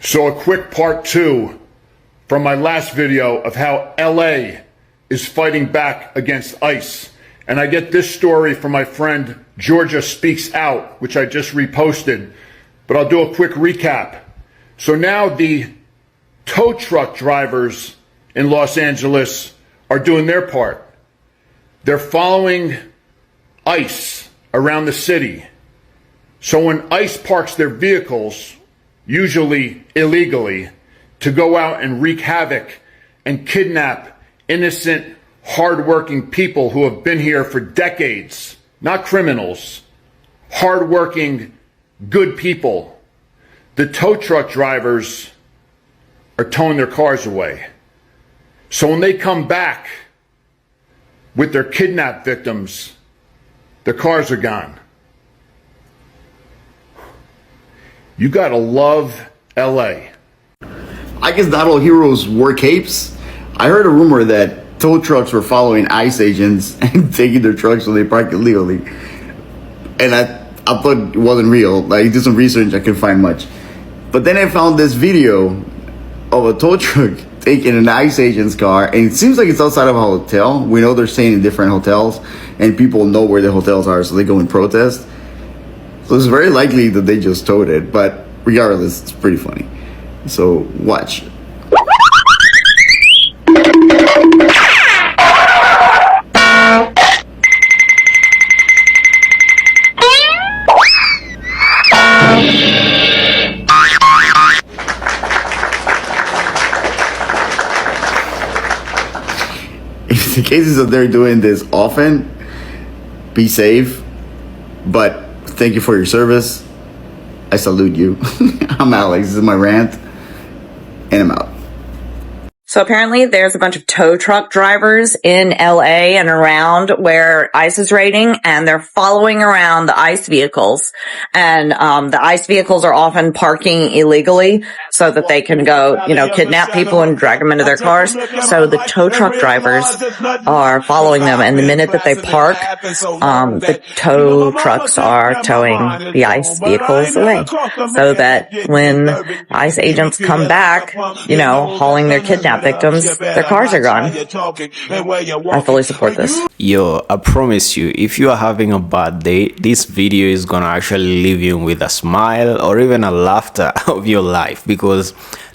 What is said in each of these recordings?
So a quick part 2 from my last video of how LA is fighting back against ICE. And I get this story from my friend Georgia Speaks Out, which I just reposted, but I'll do a quick recap. So now the tow truck drivers in Los Angeles are doing their part. They're following ICE around the city. So when ICE parks their vehicles, usually illegally, to go out and wreak havoc and kidnap innocent, hardworking people who have been here for decades, not criminals, hardworking, good people, the tow truck drivers are towing their cars away. So when they come back with their kidnapped victims, their cars are gone. You gotta love LA. I guess not all heroes wear capes. I heard a rumor that tow trucks were following ICE agents and taking their trucks when they park illegally. And I thought it wasn't real. I did some research, I couldn't find much. But then I found this video of a tow truck taking an ICE agent's car, and it seems like it's outside of a hotel. We know they're staying in different hotels, and people know where the hotels are, so they go and protest. So it's very likely that they just towed it, but regardless, it's pretty funny. So watch. In the cases that they're doing this often, be safe, but thank you for your service. I salute you. I'm Alex, this is my rant, and I'm out. So apparently there's a bunch of tow truck drivers in LA and around where ICE is raiding, and they're following around the ICE vehicles. And the ICE vehicles are often parking illegally so that they can go, kidnap people and drag them into their cars. So the tow truck drivers are following them, and the minute that they park, the tow trucks are towing the ICE vehicles away. So that when ICE agents come back, hauling their kidnapped victims, their cars are gone. I fully support this. Yo, I promise you, if you are having a bad day, this video is gonna actually leave you with a smile or even a laughter of your life, because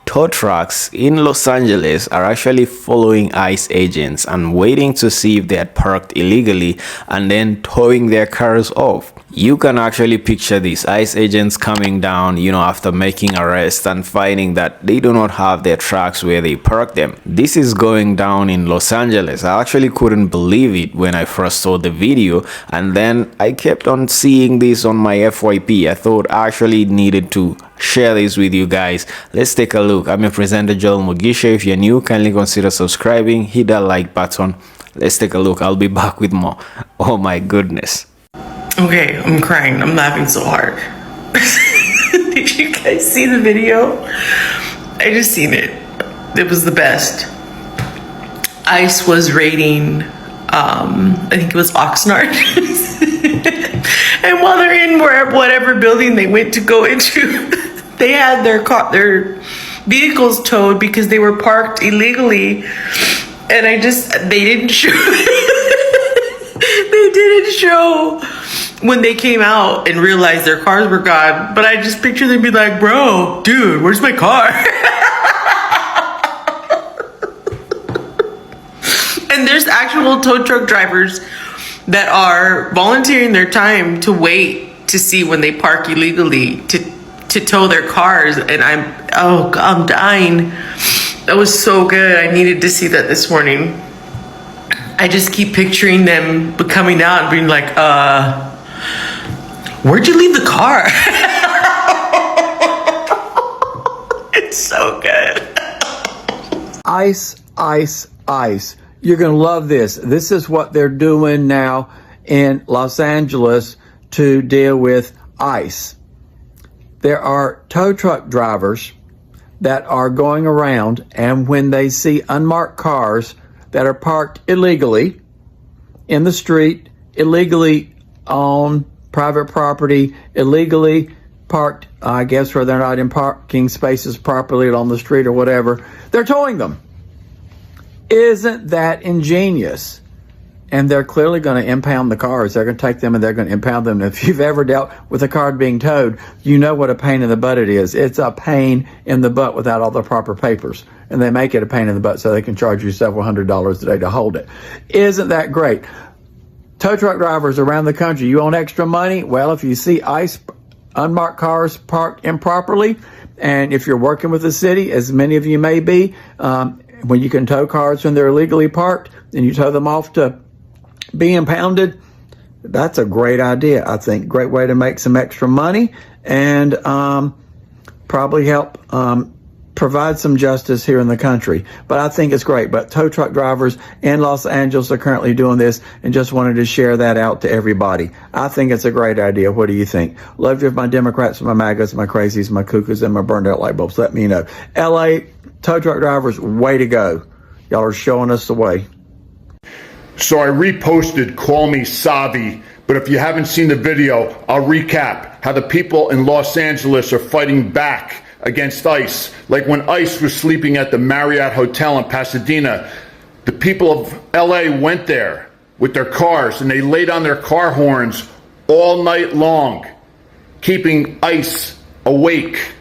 tow trucks in Los Angeles are actually following ICE agents and waiting to see if they had parked illegally and then towing their cars off. You can actually picture these ICE agents coming down, after making arrests and finding that they do not have their trucks where they parked them. This is going down in Los Angeles. I actually couldn't believe it when I first saw the video, and then I kept on seeing this on my FYP. I thought I actually needed to share this with you guys. Let's take a look. I'm your presenter, Joel Mugisha. If you're new, kindly consider subscribing, hit that like button. Let's take a look. I'll be back with more. Oh my goodness. Okay, I'm crying. I'm laughing so hard. Did you guys see the video? I just seen it. It was the best. ICE was raiding, I think it was Oxnard. And while they're in whatever building they went to go into, they had their vehicles towed because they were parked illegally. And they didn't show. They didn't show when they came out and realized their cars were gone. But I just picture them be like, bro, dude, where's my car? And there's actual tow truck drivers that are volunteering their time to wait to see when they park illegally to tow their cars. And I'm dying. That was so good. I needed to see that this morning. I just keep picturing them coming out and being like, where'd you leave the car? It's so good. ICE, ICE, ICE. You're going to love this. This is what they're doing now in Los Angeles to deal with ICE. There are tow truck drivers that are going around, and when they see unmarked cars that are parked illegally in the street, illegally on private property, illegally parked, I guess, where they're not in parking spaces properly on the street or whatever, they're towing them. Isn't that ingenious? And they're clearly going to impound the cars. They're going to take them and they're going to impound them. If you've ever dealt with a car being towed, you know what a pain in the butt it is. It's a pain in the butt without all the proper papers. And they make it a pain in the butt so they can charge you several $100s a day to hold it. Isn't that great? Tow truck drivers around the country, you want extra money? Well, if you see ICE unmarked cars parked improperly, and if you're working with the city, as many of you may be, when you can tow cars when they're illegally parked and you tow them off to be impounded, that's a great idea. I think great way to make some extra money and probably help provide some justice here in the country. But I think it's great. But tow truck drivers in Los Angeles are currently doing this, and just wanted to share that out to everybody. I think it's a great idea. What do you think? Love you, my Democrats, my MAGAs, my crazies, my cuckoos, and my burned out light bulbs. Let me know. LA tow truck drivers, way to go. Y'all are showing us the way. So I reposted Call Me Savi, but if you haven't seen the video, I'll recap how the people in Los Angeles are fighting back against ICE. Like when ICE was sleeping at the Marriott Hotel in Pasadena, the people of LA went there with their cars and they laid on their car horns all night long, keeping ICE awake,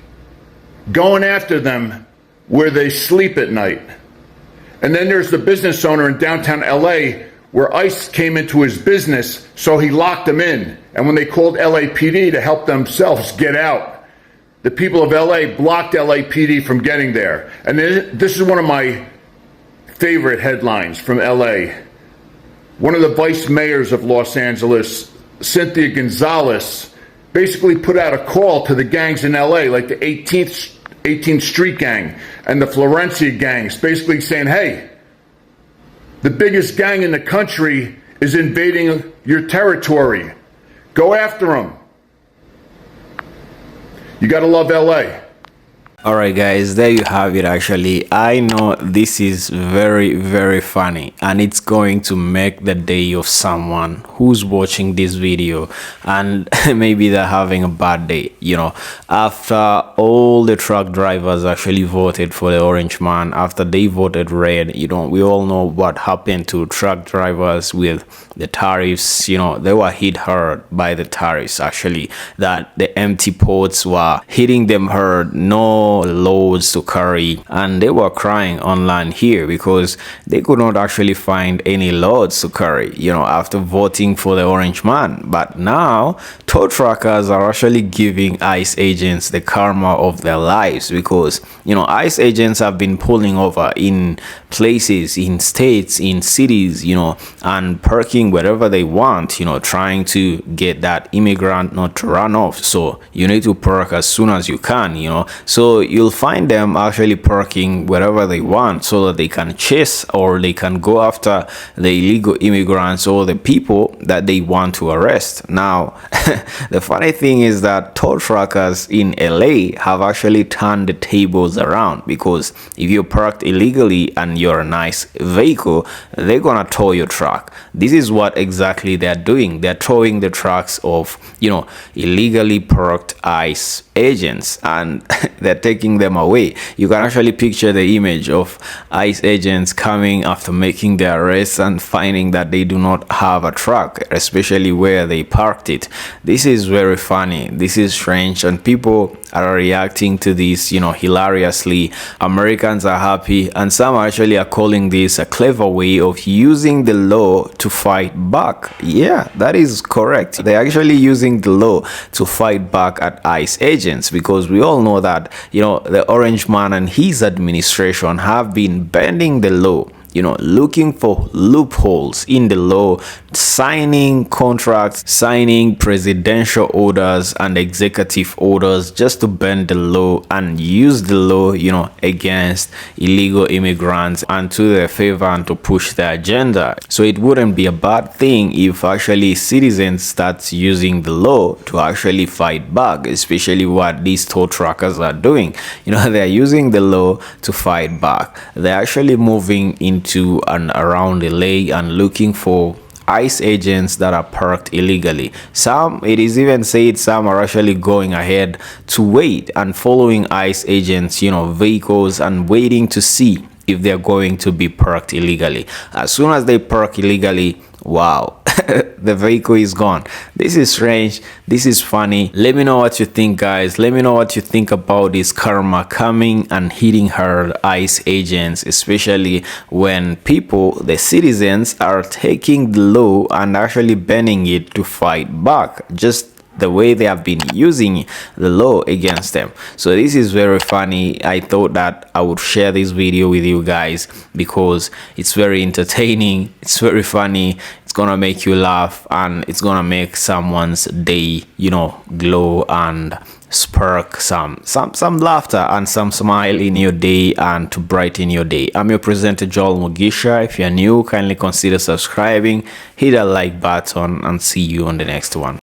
going after them where they sleep at night. And then there's the business owner in downtown LA where ICE came into his business, so he locked them in. And when they called LAPD to help themselves get out, the people of LA blocked LAPD from getting there. And this is one of my favorite headlines from LA. One of the vice mayors of Los Angeles, Cynthia Gonzalez, basically put out a call to the gangs in LA, like the 18th Street Gang and the Florencia gangs, basically saying, hey, the biggest gang in the country is invading your territory. Go after them. You gotta love LA. Alright guys, there you have it. Actually, I know this is very, very funny, and it's going to make the day of someone who's watching this video and maybe they're having a bad day, you know, after all the truck drivers actually voted for the orange man, after they voted red. You know, we all know what happened to truck drivers with the tariffs. You know, they were hit hard by the tariffs, actually, that the empty ports were hitting them hard, no loads to carry, and they were crying online here because they could not actually find any loads to carry, you know, after voting for the orange man. But now tow truckers are actually giving ICE agents the karma of their lives, because, you know, ICE agents have been pulling over in places, in states, in cities, you know, and parking wherever they want, you know, trying to get that immigrant not to run off. So you need to park as soon as you can, you know. So you'll find them actually parking wherever they want so that they can chase or they can go after the illegal immigrants or the people that they want to arrest. Now, the funny thing is that tow truckers in LA have actually turned the tables around, because if you're parked illegally and you're a nice vehicle, they're gonna tow your truck. This is what exactly they're doing. They're towing the trucks of, you know, illegally parked ICE agents, and they're taking them away. You can actually picture the image of ICE agents coming after making their arrests and finding that they do not have a truck, especially where they parked it. This is very funny. This is strange, and people are reacting to this, you know, hilariously. Americans are happy, and some actually are calling this a clever way of using the law to fight back. Yeah, that is correct. They're actually using the law to fight back at ICE agents, because we all know that, you know, the orange man and his administration have been bending the law, you know, looking for loopholes in the law, signing contracts, signing presidential orders and executive orders just to bend the law and use the law, you know, against illegal immigrants and to their favor and to push their agenda. So it wouldn't be a bad thing if actually citizens start using the law to actually fight back, especially what these tow truckers are doing. You know, they're using the law to fight back. They're actually moving into and around LA and looking for ICE agents that are parked illegally. Some, it is even said, some are actually going ahead to wait and following ICE agents, you know, vehicles, and waiting to see if they're going to be parked illegally. As soon as they park illegally, wow, the vehicle is gone. This is strange. This is funny. Let me know what you think, guys. Let me know what you think about this karma coming and hitting her ICE agents, especially when people, the citizens, are taking the law and actually bending it to fight back, just the way they have been using the law against them. So this is very funny. I thought that I would share this video with you guys because it's very entertaining, it's very funny, it's gonna make you laugh, and it's gonna make someone's day, you know, glow and spark some laughter and some smile in your day and to brighten your day. I'm your presenter Joel Mugisha. If you're new, kindly consider subscribing, hit that like button, and see you on the next one.